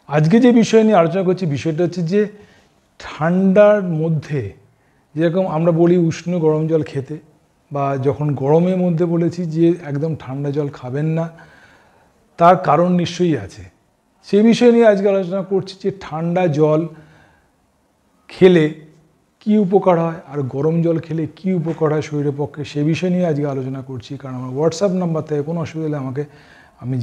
আজকে যে বিষয় নিয়ে আলোচনা করছি বিষয়টা হচ্ছে যে ঠান্ডার মধ্যে যেরকম আমরা বলি উষ্ণ গরম জল খেতে, বা যখন গরমের মধ্যে বলেছি যে একদম ঠান্ডা জল খাবেন না, তার কারণ নিশ্চয়ই আছে। সেই বিষয় নিয়ে আজকে আলোচনা করছি যে ঠান্ডা জল খেলে কি উপকার হয় আর গরম জল খেলে কি উপকার হয় শরীরের পক্ষে, সে বিষয় নিয়ে আজকে আলোচনা করছি। কারণ আমার হোয়াটসঅ্যাপ নাম্বার থেকে কোনো অসুবিধা হলে আমাকে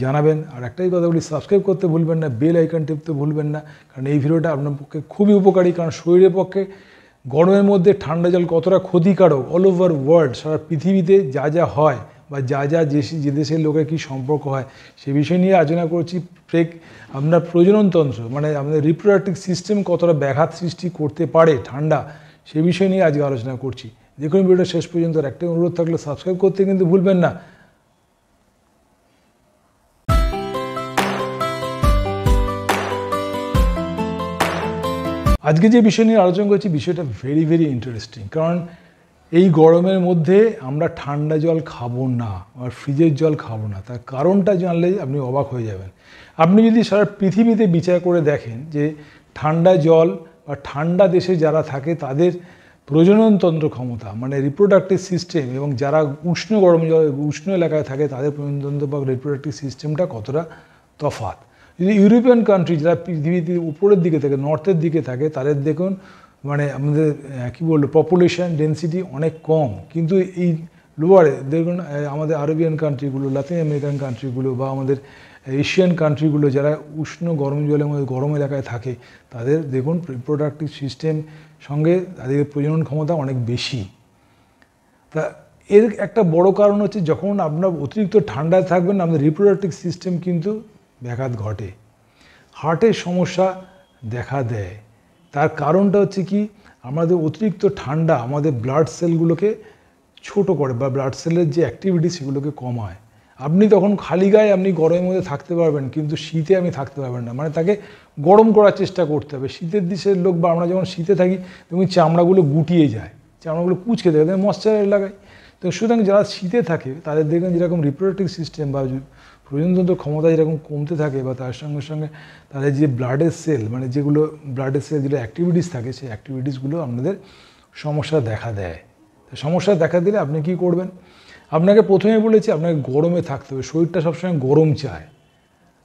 জানাবেন। আর একটাই কথা বলি, সাবস্ক্রাইব করতে ভুলবেন না, বেল আইকন টিপতে ভুলবেন না, কারণ এই ভিডিওটা আপনার পক্ষে খুবই উপকারী। কারণ শরীরের পক্ষে গরমের মধ্যে ঠান্ডা জল কতটা ক্ষতিকারক অল ওভার ওয়ার্ল্ড, সারা পৃথিবীতে যা যা হয় বা যা যা যে দেশের লোকের কী সম্পর্ক হয় সে বিষয় নিয়ে আলোচনা করছি। আপনার প্রজননতন্ত্র মানে আমাদের রিপ্রোডাক্টিভ সিস্টেম কতটা ব্যাঘাত সৃষ্টি করতে পারে ঠান্ডা, সে বিষয় নিয়ে আজকে আলোচনা করছি। দেখুন ভিডিওটা শেষ পর্যন্ত। একটাই অনুরোধ থাকলে সাবস্ক্রাইব করতে কিন্তু ভুলবেন না। আজকে যে বিষয় নিয়ে আলোচনা করছি বিষয়টা ভেরি ভেরি ইন্টারেস্টিং। কারণ এই গরমের মধ্যে আমরা ঠান্ডা জল খাবো না আর ফ্রিজের জল খাবো না, তার কারণটা জানলেই আপনি অবাক হয়ে যাবেন। আপনি যদি সারা পৃথিবীতে বিচার করে দেখেন যে ঠান্ডা জল বা ঠান্ডা দেশে যারা থাকে তাদের প্রজননতন্ত্র ক্ষমতা মানে রিপ্রোডাক্টিভ সিস্টেম, এবং যারা উষ্ণ এলাকায় থাকে তাদের প্রজননতন্ত্র বা রিপ্রোডাক্টিভ সিস্টেমটা কতটা তফাৎ। যদি ইউরোপিয়ান কান্ট্রি যারা পৃথিবীতে উপরের দিকে থাকে, নর্থের দিকে থাকে, তাদের দেখুন মানে আমাদের কী বলবো পপুলেশন ডেন্সিটি অনেক কম, কিন্তু এই লোয়ারে দেখুন আমাদের আরবিয়ান কান্ট্রিগুলো, লাতিন আমেরিকান কান্ট্রিগুলো বা আমাদের এশিয়ান কান্ট্রিগুলো যারা উষ্ণ গরম জলের মধ্যে গরম এলাকায় থাকে তাদের দেখুন রিপ্রোডাক্টিভ সিস্টেম সঙ্গে তাদের প্রজনন ক্ষমতা অনেক বেশি। তা এর একটা বড় কারণ হচ্ছে যখন আপনার অতিরিক্ত ঠান্ডায় থাকবেন আমাদের রিপ্রোডাক্টিভ সিস্টেম কিন্তু ব্যাঘাত ঘটে, হার্টের সমস্যা দেখা দেয়। তার কারণটা হচ্ছে কি, আমাদের অতিরিক্ত ঠান্ডা আমাদের ব্লাড সেলগুলোকে ছোট করে বা ব্লাড সেলের যে অ্যাক্টিভিটি সেগুলোকে কমায়। আপনি তখন খালি গায়ে আপনি গরমের মধ্যে থাকতে পারবেন, কিন্তু শীতে আপনি থাকতে পারবেন না, মানে তাকে গরম করার চেষ্টা করতে হবে। শীতের দেশের লোক বা আমরা যখন শীতে থাকি তখন চামড়াগুলো গুটিয়ে যায়, চামড়াগুলো কুঁচকে দেয়, ময়েশ্চারাইজ লাগায়। তো সুতরাং যারা শীতে থাকে তাদের দেখবেন যেরকম রিপ্রোডাক্টিভ সিস্টেম বা প্রজননতন্ত্র ক্ষমতা যেরকম কমতে থাকে, বা তার সঙ্গে সঙ্গে তাদের যে ব্লাডের সেল মানে যেগুলো ব্লাডের সেল যেগুলো অ্যাক্টিভিটিস থাকে সেই অ্যাক্টিভিটিসগুলো আপনাদের সমস্যা দেখা দেয়। তো সমস্যা দেখা দিলে আপনি কি করবেন, আপনাকে প্রথমে বলেছি আপনাকে গরমে থাকতে হবে, শরীরটা সবসময় গরম চায়।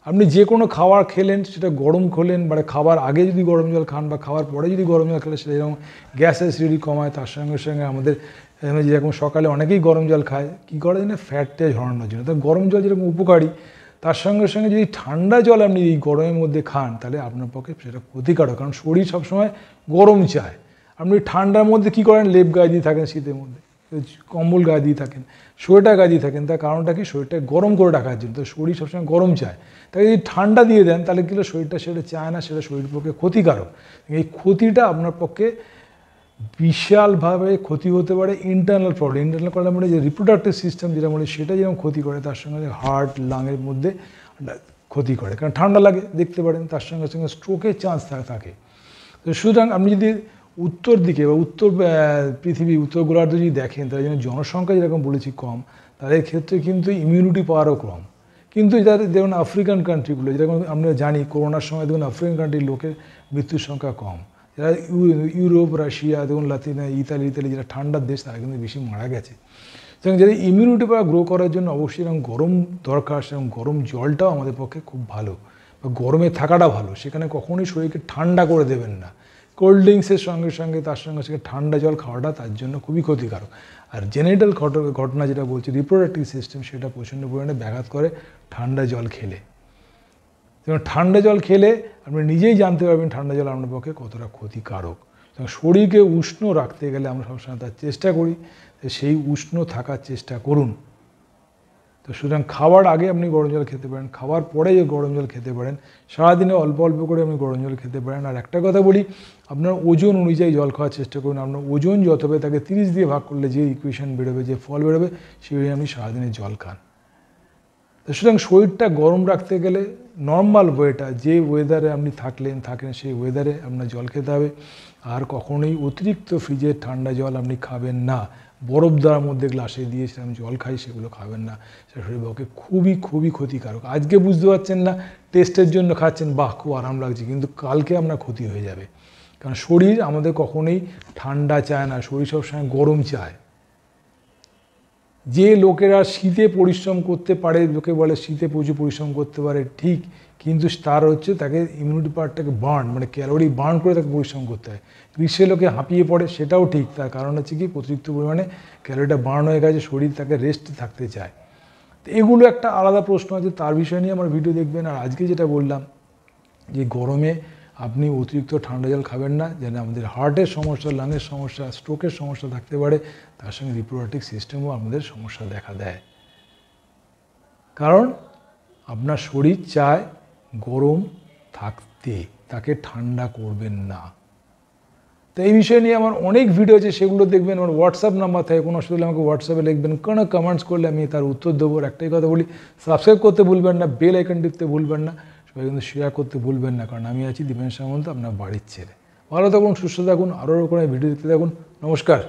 আপনি যে কোনো খাবার খেলেন সেটা গরম খেলেন, মানে খাবার আগে যদি গরম জল খান বা খাওয়ার পরে যদি গরম জল খেলে সেটা যেরকম গ্যাস অ্যাসিডিটি কমায়, তার সঙ্গে সঙ্গে আমাদের যেরকম সকালে অনেকেই গরম জল খায় কী করে জন্য ফ্যাটটা ঝরানোর জন্য। তো গরম জল যেরকম উপকারী, তার সঙ্গে সঙ্গে যদি ঠান্ডা জল আপনি এই গরমের মধ্যে খান তাহলে আপনার পক্ষে সেটা ক্ষতিকারক, কারণ শরীর সবসময় গরম চায়। আপনি ঠান্ডার মধ্যে কী করেন, লেপ গায়ে দিয়ে থাকেন, শীতের মধ্যে কম্বল গায়ে দিয়ে থাকেন, সোয়েটার গায়ে দিয়ে থাকেন। তার কারণটা কি, শরীরটা গরম করে রাখার জন্য। তো শরীর সবসময় গরম চায়, তাকে যদি ঠান্ডা দিয়ে দেন তাহলে কি শরীরটা সেটা চায় না, সেটা শরীরের পক্ষে ক্ষতিকারক। এই ক্ষতিটা আপনার পক্ষে বিশালভাবে ক্ষতি হতে পারে। ইন্টারনাল প্রবলেম মানে যে রিপ্রোডাক্টিভ সিস্টেম যেটা বলে সেটা যেরকম ক্ষতি করে, তার সঙ্গে হার্ট লাংয়ের মধ্যে ক্ষতি করে, কারণ ঠান্ডা লাগে দেখতে পারেন। তার সঙ্গে সঙ্গে স্ট্রোকের চান্স থাকে। তো সুতরাং আপনি যদি উত্তর দিকে বা উত্তর পৃথিবী উত্তর গোলার্ধ যদি দেখেন, তাদের জন্য জনসংখ্যা যেরকম বলেছি কম, তাদের ক্ষেত্রে কিন্তু ইমিউনিটি পাওয়ারও কম। কিন্তু যাদের দেখুন আফ্রিকান কান্ট্রিগুলো যেরকম আমরা জানি করোনার সময় দেখুন আফ্রিকান কান্ট্রির লোকের মৃত্যুর সংখ্যা কম। যারা ইউরোপ, রাশিয়া, দেখুন ইতালি যারা ঠান্ডার দেশ তারা কিন্তু বেশি মারা গেছে। সুতরাং যাদের ইমিউনিটি পাওয়ার গ্রো করার জন্য অবশ্যই এরকম গরম দরকার, সেরকম গরম জলটাও আমাদের পক্ষে খুব ভালো, বা গরমে থাকাটা ভালো। সেখানে কখনোই শরীরকে ঠান্ডা করে দেবেন না। কোল্ড ড্রিঙ্কসের সঙ্গে সঙ্গে তার সঙ্গে সঙ্গে ঠান্ডা জল খাওয়াটা তার জন্য খুবই ক্ষতিকারক। আর জেনেটাল ঘটনা যেটা বলছি রিপ্রোডাক্টিভ সিস্টেম, সেটা প্রচণ্ড পরিমাণে ব্যাঘাত করে ঠান্ডা জল খেলে। যেমন ঠান্ডা জল খেলে আপনি নিজেই জানতে পারবেন ঠান্ডা জল আপনার পক্ষে কতটা ক্ষতিকারক। শরীরকে উষ্ণ রাখতে গেলে আমরা সবসময় তার চেষ্টা করি, সেই উষ্ণ থাকার চেষ্টা করুন। তো সুতরাং খাওয়ার আগে আপনি গরম জল খেতে পারেন, খাওয়ার পরে গরম জল খেতে পারেন, সারাদিনে অল্প অল্প করে আপনি গরম জল খেতে পারেন। আর একটা কথা বলি, আপনার ওজন অনুযায়ী জল খাওয়ার চেষ্টা করুন। আপনার ওজন যত হবে তাকে 30 দিয়ে ভাগ করলে যে ইকুয়েশন বেরোবে, যে ফল বেরোবে, সেই আপনি সারাদিনে জল খান। তো সুতরাং শরীরটা গরম রাখতে গেলে নর্মাল ওয়েটা যে ওয়েদারে আপনি থাকেন সেই ওয়েদারে আপনার জল খেতে হবে। আর কখনোই অতিরিক্ত ফ্রিজের ঠান্ডা জল আপনি খাবেন না। বরফ দেওয়ার মধ্যে গ্লাসে দিয়ে সেরকম জল খাই, সেগুলো খাবেন না, সেটা শরীরের পক্ষে খুবই খুবই ক্ষতিকারক। আজকে বুঝতে পারছেন না, টেস্টের জন্য খাচ্ছেন, বাহ খুব আরাম লাগছে, কিন্তু কালকে আপনার ক্ষতি হয়ে যাবে। কারণ শরীর আমাদের কখনোই ঠান্ডা চায় না, শরীর সবসময় গরম চায়। যে লোকেরা শীতে পরিশ্রম করতে পারে, লোকে বলে শীতে প্রচুর পরিশ্রম করতে পারে, ঠিক, কিন্তু তার হচ্ছে তাকে ইমিউনিটি পাওয়ারটাকে মানে ক্যালোরি বার্ন করে তাকে পরিশ্রম করতে হয়। গ্রীষ্মে লোকে হাঁপিয়ে পড়ে, সেটাও ঠিক, তার কারণ হচ্ছে কি অতিরিক্ত পরিমাণে ক্যালোরিটা বার্ন হয়ে গেছে, শরীর তাকে রেস্ট থাকতে চায়। তো এগুলো একটা আলাদা প্রশ্ন আছে, তার বিষয় নিয়ে আমার ভিডিও দেখবেন। আর আজকে যেটা বললাম যে গরমে আপনি অতিরিক্ত ঠান্ডা জল খাবেন না, যেন আমাদের হার্টের সমস্যা, লাংয়ের সমস্যা, স্ট্রোকের সমস্যা থাকতে পারে, তার সঙ্গে রিপ্রোডাক্টিভ সিস্টেমও আমাদের সমস্যা দেখা দেয়। কারণ আপনার শরীর চায় গরম থাকতে, তাকে ঠান্ডা করবেন না। তো এই বিষয় নিয়ে আমার অনেক ভিডিও আছে, সেগুলো দেখবেন। আমার হোয়াটসঅ্যাপ নাম্বার থাকে, কোনো অসুবিধা আমাকে হোয়াটসঅ্যাপে লিখবেন, কোনো কমেন্টস করলে আমি তার উত্তর দেবো। একটাই কথা বলি, সাবস্ক্রাইব করতে ভুলবেন না, বেল আইকন টিপতে ভুলবেন না, সবাই কিন্তু শেয়ার করতে ভুলবেন না, কারণ আমি আছি দীপেন সামন্ত, আপনার বাড়ির ছেলে। ভালো থাকুন, সুস্থ থাকুন, আরও কোনো ভিডিও দেখতে থাকুন। নমস্কার।